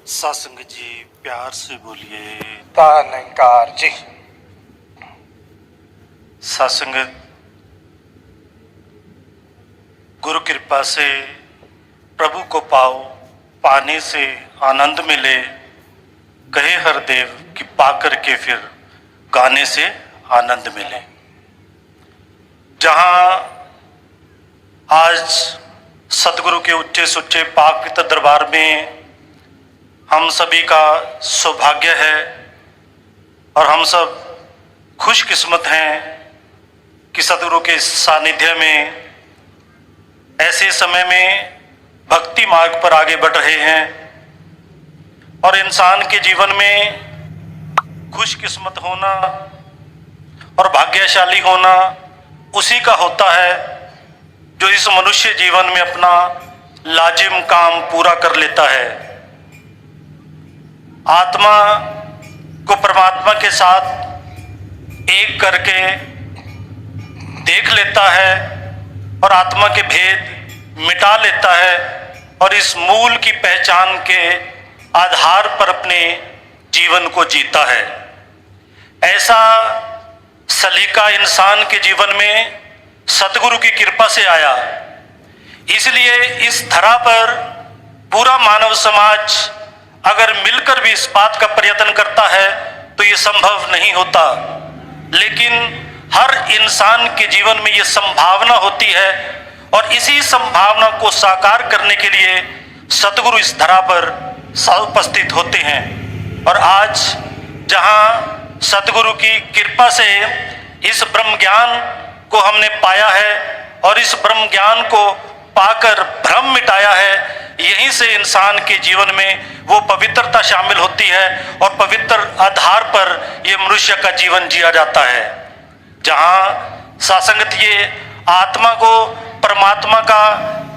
सत्संग जी प्यार से बोलिए। धन्यकार जी। सत्संग गुरु कृपा से प्रभु को पाओ, पाने से आनंद मिले, कहे हरदेव कि पा करके फिर गाने से आनंद मिले। जहां आज सतगुरु के उच्चे सुच्चे पाक पवित्र दरबार में हम सभी का सौभाग्य है और हम सब खुशकिस्मत हैं कि सतगुरु के सानिध्य में ऐसे समय में भक्ति मार्ग पर आगे बढ़ रहे हैं। और इंसान के जीवन में खुशकिस्मत होना और भाग्यशाली होना उसी का होता है जो इस मनुष्य जीवन में अपना लाजिम काम पूरा कर लेता है। आत्मा को परमात्मा के साथ एक करके देख लेता है और आत्मा के भेद मिटा लेता है और इस मूल की पहचान के आधार पर अपने जीवन को जीता है। ऐसा सलीका इंसान के जीवन में सतगुरु की कृपा से आया। इसलिए इस धरा पर पूरा मानव समाज अगर मिलकर भी इस बात का प्रयत्न करता है तो ये संभव नहीं होता, लेकिन हर इंसान के जीवन में ये संभावना होती है और इसी संभावना को साकार करने के लिए सतगुरु इस धरा पर उपस्थित होते हैं। और आज जहां सतगुरु की कृपा से इस ब्रह्म ज्ञान को हमने पाया है और इस ब्रह्म ज्ञान को पाकर भ्रम मिटाया है, यहीं से इंसान के जीवन में वो पवित्रता शामिल होती है और पवित्र आधार पर ये मनुष्य का जीवन जिया जाता है। जहां सासंगत ये आत्मा को परमात्मा का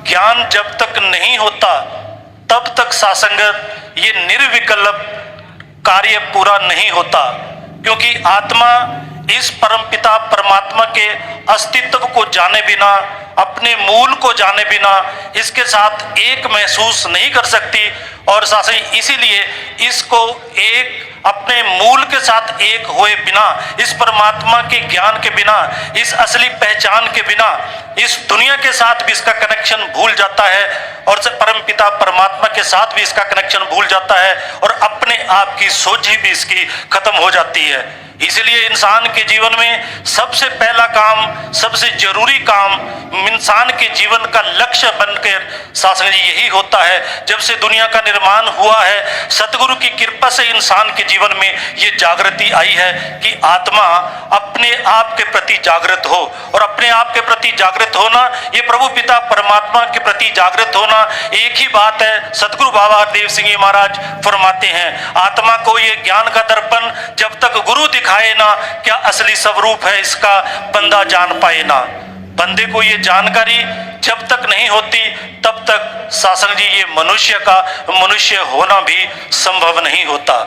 ज्ञान जब तक नहीं होता तब तक सासंगत ये निर्विकल्प कार्य पूरा नहीं होता, क्योंकि आत्मा इस परमपिता परमात्मा के अस्तित्व को जाने बिना, अपने मूल को जाने बिना इसके साथ एक महसूस नहीं कर सकती। और साथ ही इसीलिए इसको एक अपने मूल के साथ एक हुए बिना, इस परमात्मा के ज्ञान के बिना, इस असली पहचान के बिना इस दुनिया के साथ भी इसका कनेक्शन भूल जाता है और परमपिता परमात्मा के साथ भी इसका कनेक्शन भूल जाता है और अपने आप की सोच ही भी इसकी खत्म हो जाती है। इसलिए इंसान के जीवन में सबसे पहला काम, सबसे जरूरी काम इंसान के जीवन का लक्ष्य बनकर शासन यही होता है। जब से दुनिया का निर्माण हुआ है सतगुरु की कृपा से इंसान के जीवन में ये जागृति आई है कि आत्मा अपने आप के प्रति जागृत हो। और अपने आप के प्रति जागृत होना, ये प्रभु पिता परमात्मा के प्रति जागृत होना एक ही बात है। सतगुरु बाबा हरदेव सिंह जी महाराज फरमाते हैं, आत्मा को ये ज्ञान का दर्पण जब तक गुरु दिखाए ना, क्या असली स्वरूप है इसका बंदा जान पाए ना। बंदे को ये जानकारी जब तक नहीं होती तब तक शासन जी ये मनुष्य का मनुष्य होना भी संभव नहीं होता।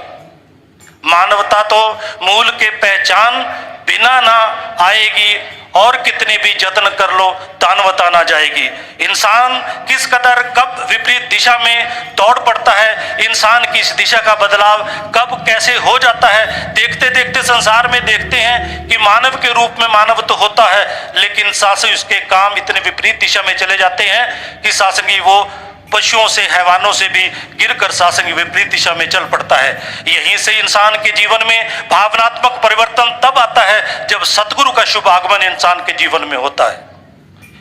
मानवता तो मूल के पहचान बिना ना आएगी और कितने भी जतन कर लो दानवता ना जाएगी। इंसान किस कदर कब विपरीत दिशा में दौड़ पड़ता है, इंसान की इस दिशा का बदलाव कब कैसे हो जाता है, देखते देखते संसार में देखते हैं कि मानव के रूप में मानव तो होता है, लेकिन शासन उसके काम इतने विपरीत दिशा में चले जाते हैं कि शासन की वो पशुओं से, हैवानों से भी गिरकर शासन की विपरीत दिशा में चल पड़ता है। यहीं से इंसान के जीवन में भावनात्मक परिवर्तन तब आता है जब सतगुरु का शुभ आगमन इंसान के जीवन में होता है।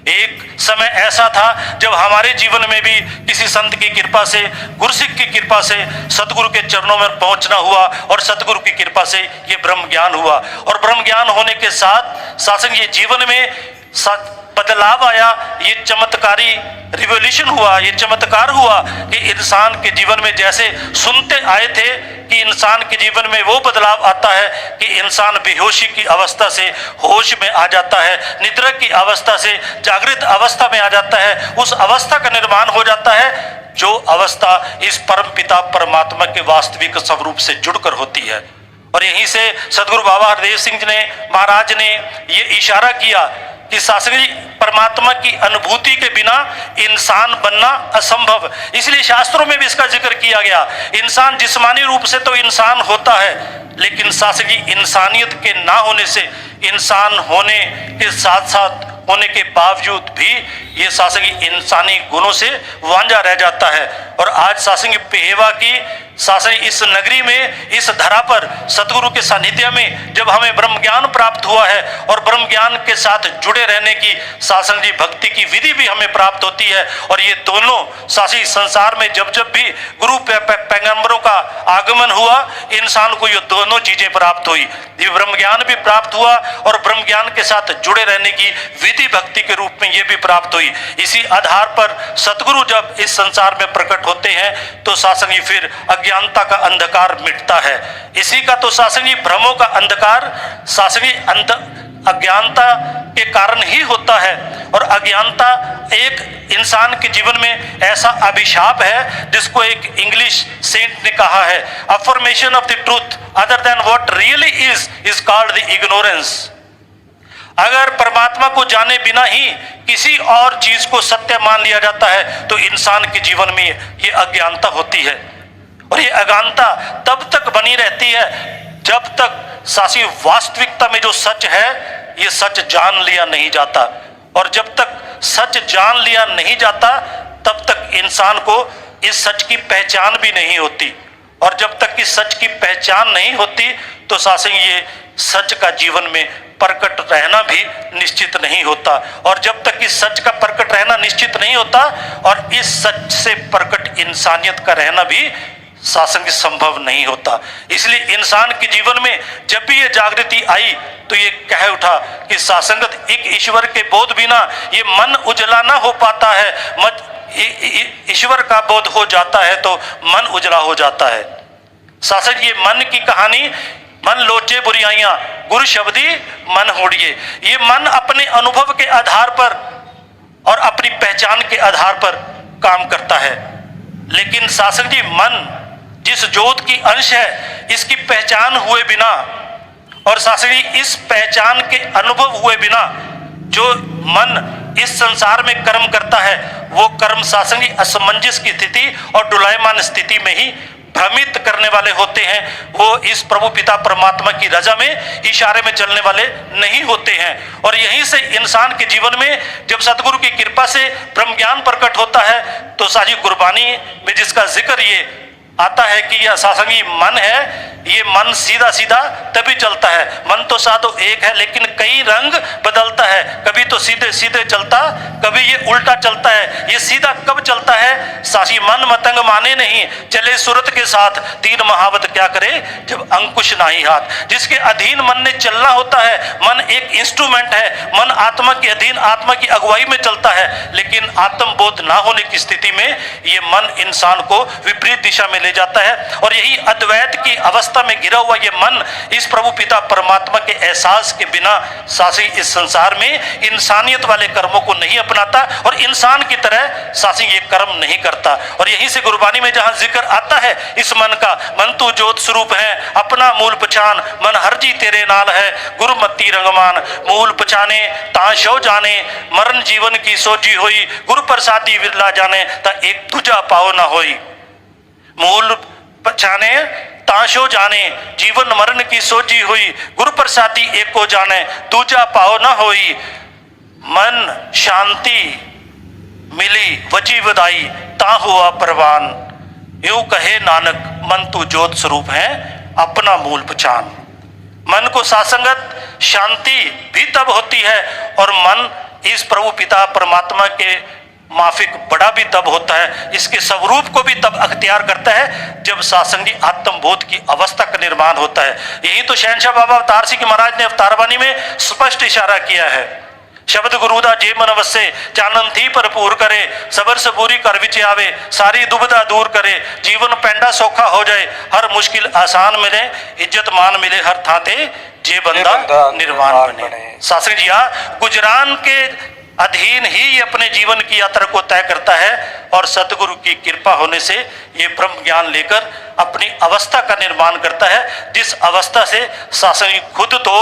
एक समय ऐसा था जब हमारे जीवन में भी किसी संत की कृपा से, गुरसिक की कृपा से सतगुरु के चरणों में पहुंचना हुआ और सतगुरु की कृपा से ये ब्रह्म ज्ञान हुआ। और ब्रह्म ज्ञान होने के साथ शासन ये जीवन में बदलाव आया, ये चमत्कारी रिवोल्यूशन हुआ, ये चमत्कार हुआ कि इंसान के जीवन में जैसे सुनते आए थे कि इंसान के जीवन में वो बदलाव आता है कि इंसान बेहोशी की अवस्था से होश में आ जाता है, निद्रा की अवस्था से जागृत अवस्था में आ जाता है। उस अवस्था का निर्माण हो जाता है जो अवस्था इस परम पिता परमात्मा के वास्तविक स्वरूप से जुड़कर होती है। और यहीं से सदगुरु बाबा हरदेव सिंह जी ने महाराज ने ये इशारा किया कि शास्त्री जी परमात्मा की अनुभूति के बिना इंसान बनना असंभव, इसलिए शास्त्रों में भी इसका जिक्र किया गया। इंसान जिस्मानी रूप से तो इंसान होता है, लेकिन शास्त्री जी इंसानियत के ना होने से, इंसान होने के साथ साथ होने के बावजूद भी ये शास्त्री इंसानी गुणों से वांझा रह जाता है। और आज शास्त्री पेहवा की शास्त्री इस नगरी में, इस धरा पर सतगुरु के सानिध्य में जब हमें ब्रह्म ज्ञान प्राप्त हुआ है और ब्रह्म ज्ञान के साथ जुड़े रहने की शास्त्री जी भक्ति की विधि भी हमें प्राप्त होती है। और ये दोनों शास्त्री संसार में जब जब भी गुरु पैगंबरों का आगमन हुआ, इंसान को ये दोनों चीजें प्राप्त हुई, ये ब्रह्म ज्ञान भी प्राप्त हुआ और ब्रह्म ज्ञान के साथ जुड़े रहने की विधि भक्ति के रूप में ये भी प्राप्त हुई। इसी आधार पर सतगुरु जब इस संसार में प्रकट होते हैं तो शास्त्री फिर अज्ञानता का अंधकार मिटता है। इसी का तो शास्त्री भ्रमों का अंधकार शास्त्री अज्ञानता के कारण ही होता है। और अज्ञानता एक इंसान के जीवन में ऐसा अभिशाप है जिसको एक इंग्लिश सेंट ने कहा है, affirmation of the truth other than what really is called the ignorance. अगर परमात्मा को जाने बिना ही किसी और चीज को सत्य मान लिया जाता है तो इंसान के जीवन में ये अज्ञानता होती है। और ये अज्ञानता तब तक बनी रहती है जब तक शास्त्री वास्तविकता में जो सच है ये सच जान लिया नहीं जाता। और जब तक सच जान लिया नहीं जाता तब तक इंसान को इस सच की पहचान भी नहीं होती। और जब तक इस सच की पहचान नहीं होती तो शास्त्री ये सच का जीवन में प्रकट रहना भी निश्चित नहीं होता। और जब तक इस सच का प्रकट रहना निश्चित नहीं होता और इस सच से प्रकट इंसानियत का रहना भी शास्त्र संभव नहीं होता। इसलिए इंसान के जीवन में जब भी ये जागृति आई तो ये कह उठा कि शास्त्रगत एक ईश्वर के बोध बिना ये मन उजला ना हो पाता है। ईश्वर का बोध हो जाता है तो मन उजला हो जाता है। शास्त्र ये मन की कहानी, मन लोचे बुराइयां गुरु शब्दी मन होड़िए, ये मन अपने अनुभव के आधार पर और अपनी पहचान के आधार पर काम करता है। लेकिन शास्त्र जी मन जिस ज्योत की अंश है इसकी पहचान हुए बिना और शास्त्री इस पहचान के अनुभव हुए बिना जो मन इस संसार में कर्म करता है वो कर्म शास्त्री असमंजस की स्थिति और डुलायमान स्थिति में ही भ्रमित करने वाले होते हैं। वो इस प्रभु पिता परमात्मा की रजा में इशारे में चलने वाले नहीं होते हैं। और यहीं से इंसान के जीवन में जब सतगुरु की कृपा से ब्रह्म ज्ञान प्रकट होता है तो साजी गुरबानी में जिसका जिक्र ये आता है कि यह सत्संगी मन है, ये मन सीधा सीधा तभी चलता है। मन तो साधो एक है लेकिन कई रंग बदलता है, कभी तो सीधे सीधे चलता, कभी ये उल्टा चलता है। ये सीधा कब चलता है? सासी मन मतंग माने नहीं, चले सूरत के साथ, तीन महावत क्या करे जब अंकुश नाही हाथ। जिसके अधीन मन ने चलना होता है, मन एक इंस्ट्रूमेंट है, मन आत्मा के अधीन आत्मा की अगुवाई में चलता है। लेकिन आत्मबोध ना होने की स्थिति में ये मन इंसान को विपरीत दिशा में ले जाता है। और यही अद्वैत की अवस्था में घिरा हुआ ये मन इस प्रभु पिता परमात्मा के एहसास के बिना सासी इस संसार में इंसानियत वाले कर्मों को नहीं अपनाता और इंसान की तरह सासी ये कर्म नहीं करता। और यहीं से गुरबानी में जहां जिक्र आता है इस मन का, मन तू ज्योत स्वरूप है अपना मूल पहचान, मन हर जी तेरे नाल है गुरुमती रंगमान। मूल पहचाने ताशो जाने, मरण जीवन की सोची हुई, गुरु प्रसादी विरला जाने ता एक तुझा पाओ ना होई। मूल पहचाने ताशो जाने, जीवन मरण की सोची हुई, गुरु प्रसादी एक को जाने दूजा पाओ न होई। मन शांति मिली वची वदाई ता हुआ परवान, यूं कहे नानक मन तू ज्योत स्वरूप है अपना मूल पहचान। मन को सासंगत शांति भी तब होती है और मन इस प्रभु पिता परमात्मा के माफिक बड़ा भी तब होता है, इसके स्वरूप को भी तब अख्तियार करता है जब सासंगी आत्मबोध की अवस्था का निर्माण होता है। यही तो शहनशाह बाबा अवतार सिंह महाराज ने अवतारवाणी में स्पष्ट इशारा किया है। शब्द गुरुदा जे मन वसे चानन थी भरपूर करे, सबर सबूरी कर विच आवे सारी दुविधा दूर करे। जीवन पैंडा सौखा हो जाए हर मुश्किल आसान मिले, इज्जत मान मिले हर थाते जे बंदा निर्वाण बने। शास्त्री जी गुजरान के अधीन ही ये अपने जीवन की यात्रा को तय करता है और सतगुरु की कृपा होने से ये ब्रह्म ज्ञान लेकर अपनी अवस्था का निर्माण करता है, जिस अवस्था से शासन खुद तो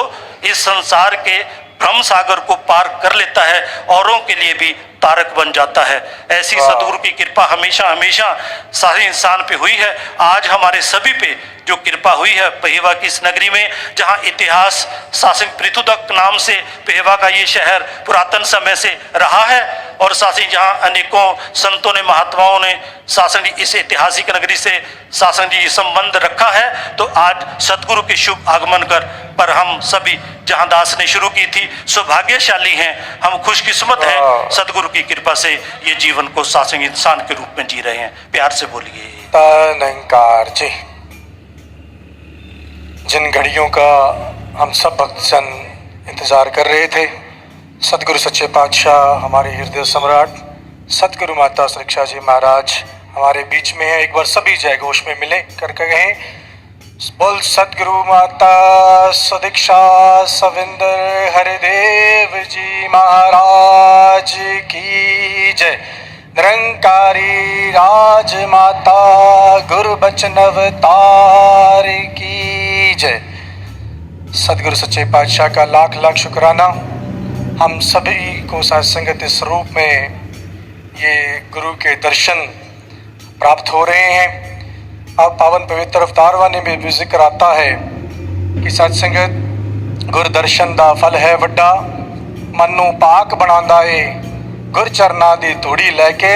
इस संसार के भ्रम सागर को पार कर लेता है, औरों के लिए भी तारक बन जाता है। ऐसी सदगुरु की कृपा हमेशा हमेशा सारे इंसान पे हुई है। आज हमारे सभी पे जो कृपा हुई है पेहवा की इस नगरी में, जहाँ इतिहास शासन पृथुदक नाम से पेहवा का ये शहर पुरातन समय से रहा है, और साथ ही जहाँ अनेकों संतों ने महात्माओं ने शासन इस ऐतिहासिक नगरी से शासन जी संबंध रखा है। तो आज सदगुरु के शुभ आगमन पर हम सभी जहाँ दास ने शुरू की थी सौभाग्यशाली हैं, हम खुशकिस्मत हैं, सदगुरु की कृपा से ये जीवन को शासन इंसान के रूप में जी रहे हैं। प्यार से बोलिए निरंकार जी। जिन घड़ियों का हम सब भक्तजन इंतजार कर रहे थे, सदगुरु सच्चे पातशाह हमारे हृदय सम्राट सदगुरु माता सुरक्षा जी महाराज हमारे बीच में है। एक बार सभी जय घोष में मिले करके गए, बोल सदगुरु माता सुदीक्षा सविंदर हरिदेव जी महाराज की जय। निरंकारी राज माता गुरु बचन अवतार की जय। सदगुरु सच्चे पातशाह का लाख लाख शुक्राना। हम सभी को साथ संगत इस रूप में ये गुरु के दर्शन प्राप्त हो रहे हैं। अब पावन पवित्र अवतार वाणी में भी जिक्र आता है कि साथ संगत गुर दर्शन दा फल है वड्डा, मनु पाक बनांदा है, गुर चरना दी धूड़ी लैके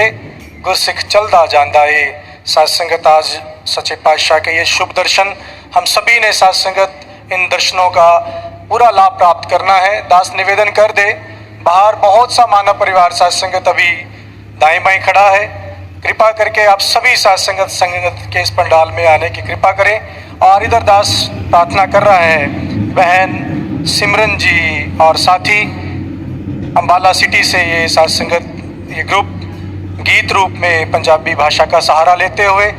गुर सिख चलदा जांदा है। साथ संगत आज सच्चे पातशाह के ये शुभ दर्शन हम सभी ने साथ संगत इन दर्शनों का पूरा लाभ प्राप्त करना है। दास निवेदन कर दे, बाहर बहुत सा मानव परिवार साथ संगत अभी दाएं बाएं खड़ा है, कृपा करके आप सभी साथ संगत के इस पंडाल में आने की कृपा करें। और इधर दास प्रार्थना कर रहा है बहन सिमरन जी और साथी अम्बाला सिटी से ये साथ संगत ये ग्रुप गीत रूप में पंजाबी भाषा का सहारा लेते हुए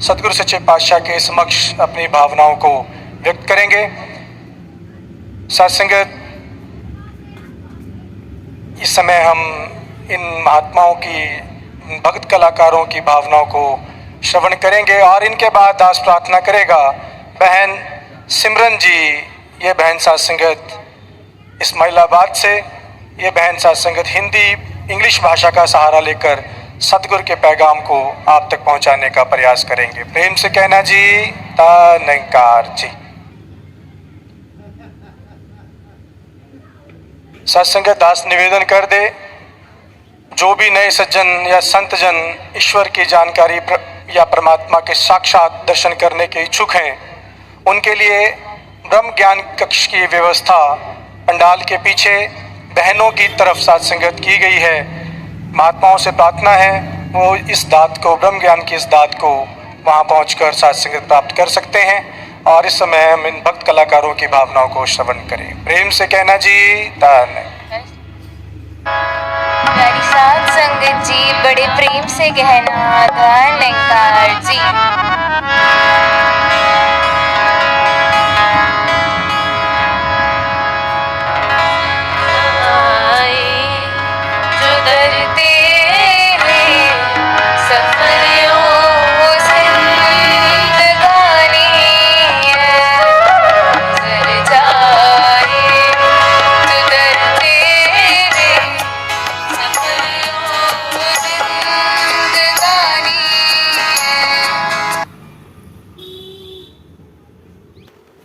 सदगुरु सच्चे पातशाह के समक्ष अपनी भावनाओं को व्यक्त करेंगे। साथ संगत इस समय हम इन महात्माओं की भक्त कलाकारों की भावनाओं को श्रवण करेंगे और इनके बाद दास प्रार्थना करेगा। बहन सिमरन जी, ये बहन साथ संगत इस्माइलाबाद से, ये बहन साथ संगत हिंदी इंग्लिश भाषा का सहारा लेकर सतगुरु के पैगाम को आप तक पहुंचाने का प्रयास करेंगे। प्रेम से कहना जी निरंकार जी। सत्संगत दास निवेदन कर दे, जो भी नए सज्जन या संत जन ईश्वर की जानकारी या परमात्मा के साक्षात दर्शन करने के इच्छुक हैं, उनके लिए ब्रह्म ज्ञान कक्ष की व्यवस्था पंडाल के पीछे बहनों की तरफ साथ संगत की गई है। महात्माओं से प्रार्थना है वो इस दात को, ब्रह्म ज्ञान की इस दात को वहाँ पहुँचकर साथ संगत प्राप्त कर सकते हैं। और इस समय हम इन भक्त कलाकारों की भावनाओं को श्रवण करें। प्रेम से कहना जी धन। प्यारी साध संगत जी, बड़े प्रेम से कहना धन निरंकार जी।